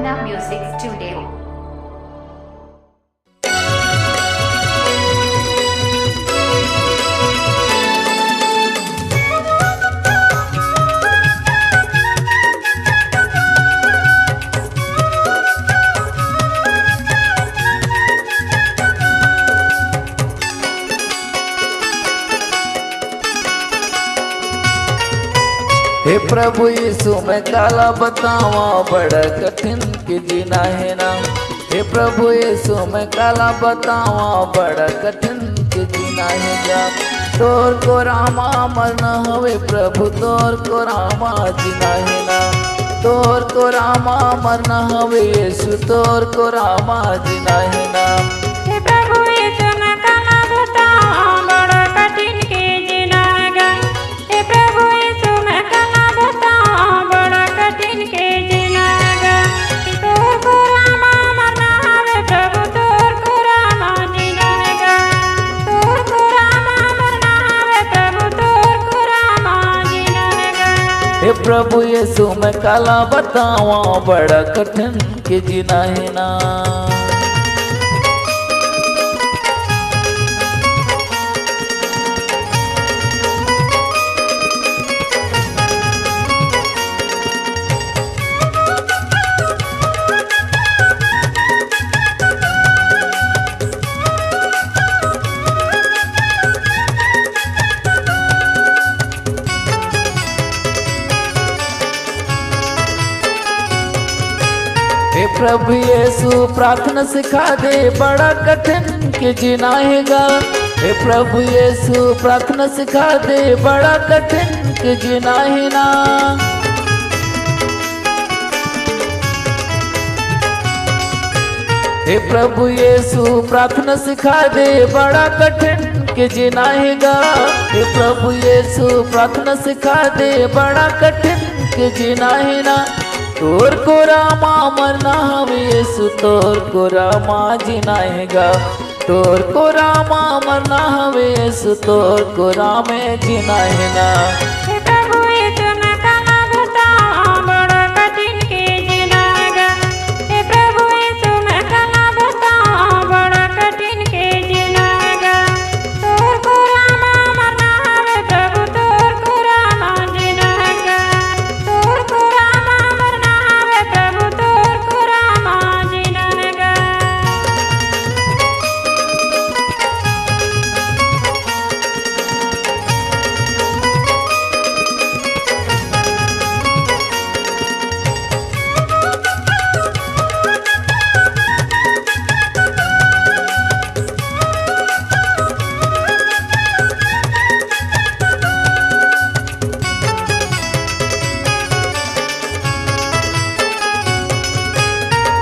Aradhana Music Studio. हे प्रभु यीशु मैं काला बतावा बड़ा कठिन के जीना है ना। हे प्रभु यीशु मैं काला बतावा बड़ा कठिन के जीना है जा। तोर को रामा मरना हवे प्रभु तोर को रामा जीना है ना। तोर को रामा मरना हवे यीशु तोर को रामा जीना है ना। हे प्रभु यीशु मैं काला बतावा बड़ा कठिन के जीना है। हे प्रभु यीशु मैं काला बतावा बड़ा कठिन के जीना है। तोर को रामा मरना हवे प्रभु तोर को रामा जीना है। तोर को रामा मरना हवे प्रभु तोर को रामा जीना है। हे प्रभु यीशु मैं काला बतावा बड़ा कठिन के जीना है ना। हे प्रभु यीशु प्रार्थना सिखा दे बड़ा कठिन के जीना हैगा। हे प्रभु यीशु प्रार्थना सिखा दे बड़ा कठिन के जीना है ना। हे प्रभु यीशु प्रार्थना सिखा दे बड़ा कठिन के जीना हैगा। हे प्रभु यीशु प्रार्थना सिखा दे बड़ा कठिन के जीना है ना। तोर को रामा मरना हवे यीशु तोर को रामा जीना हैगा। तोर को रामा मरना हवे यीशु तोर को रामे जीना है ना। हे प्रभु यीशु मैं काला बतावा बड़ा कठिन के जीना है। हे प्रभु यीशु मैं काला बतावा बड़ा कठिन के जीना है। तोर को रामा मरना हवे प्रभु तोर को रामा जीना है। तोर को रामा मरना हवे प्रभु तोर को रामा जीना है।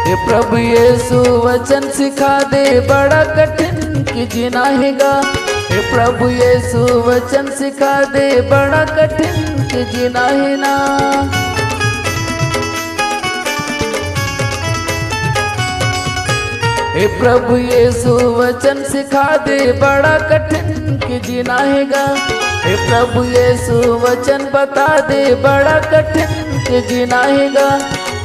हे प्रभु यीशु वचन सिखा दे बड़ा कठिन की जीना हैगा। हे प्रभु यीशु वचन सिखा दे बड़ा कठिन की जीना है ना। हे प्रभु यीशु वचन सिखा दे बड़ा कठिन की जीना हैगा। हे प्रभु यीशु वचन बता दे बड़ा कठिन की जीना हैगा।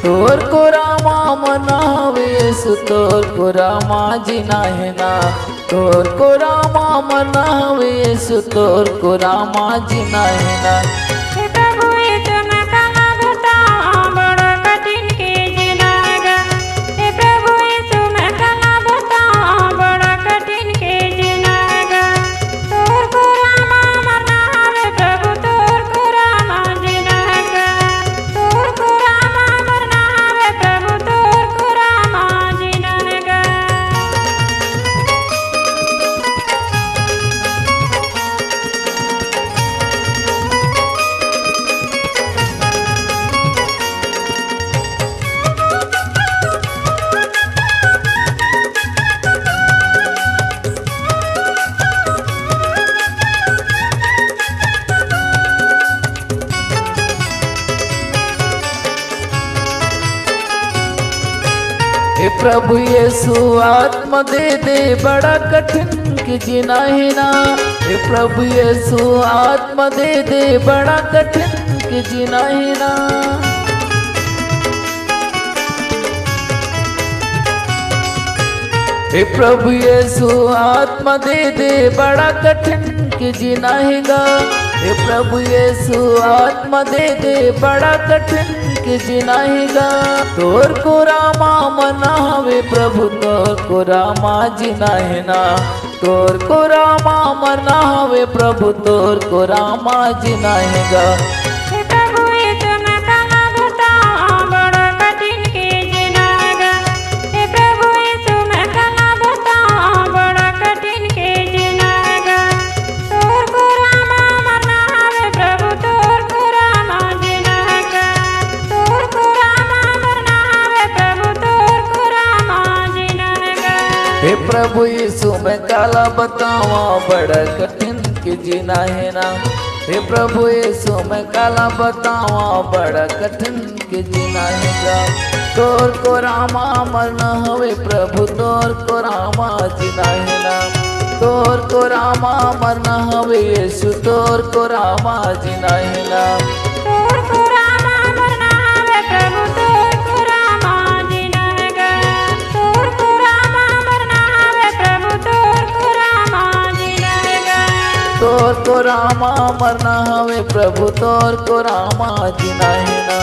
तोर को रामा मरना हवे यीशु तोर को रामा जीना है ना। तोर को रामा मरना हवे यीशु तोर को रामा जीना है ना। हे प्रभु यीशु मैं काला बतावा बड़ा कठिन के जीना है। हे प्रभु यीशु मैं काला बतावा बड़ा कठिन के जीना है। तोर को रामा मरना हवे प्रभु तोर को रामा जीना है। तोर को रामा मरना हवे प्रभु तोर को रामा जीना है। हे प्रभु यीशु आत्मा दे दे बड़ा कठिन की जीना है ना। हे प्रभु यीशु आत्मा दे दे बड़ा कठिन की जीना है ना। हे प्रभु यीशु आत्मा दे दे, बड़ा कठिन कि जीना हैगा। हे प्रभु यीशु आत्मा दे दे, बड़ा कठिन कि जीना हैगा। तोर को रामा मना हवे प्रभु, तोर को रामा जीना है ना। तोर को रामा मना हवे प्रभु, तोर को रामा जीना हैगा। हे प्रभु यीशु मैं काला बतावा, बड़ा कठिन के जीना हैगा। हे प्रभु यीशु मैं काला बतावा, बड़ा कठिन के जीना हैगा। तोर को रामा मरना हवे प्रभु, तोर को रामा जीना हैगा। तोर को रामा मरना हवे प्रभु, तोर को रामा जीना हैगा। हे प्रभु यीशु मैं काला बतावा, बड़ा कठिन कि जीना है ना। हे प्रभु यीशु मैं काला बतावा, बड़ा कठिन कि जीना हैगा। तोर को रामा मरना हवे प्रभु, तोर को रामा जीना है ना। तोर को रामा मरना हवे यीशु, तोर को रामा जीना है ना। तोर को रामा मरना हवे प्रभु, तोर को रामा जीना हैगा। तोर को रामा मरना हवे प्रभु, तोर को रामा जीना हैगा। तोर को रामा मरना हवे प्रभु, तोर को रामा जीना है ना।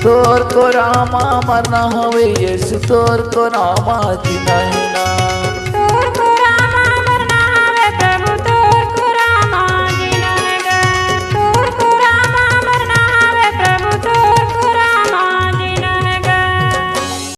तोर को रामा मरना हवे यीशु, तोर को रामा जीना है।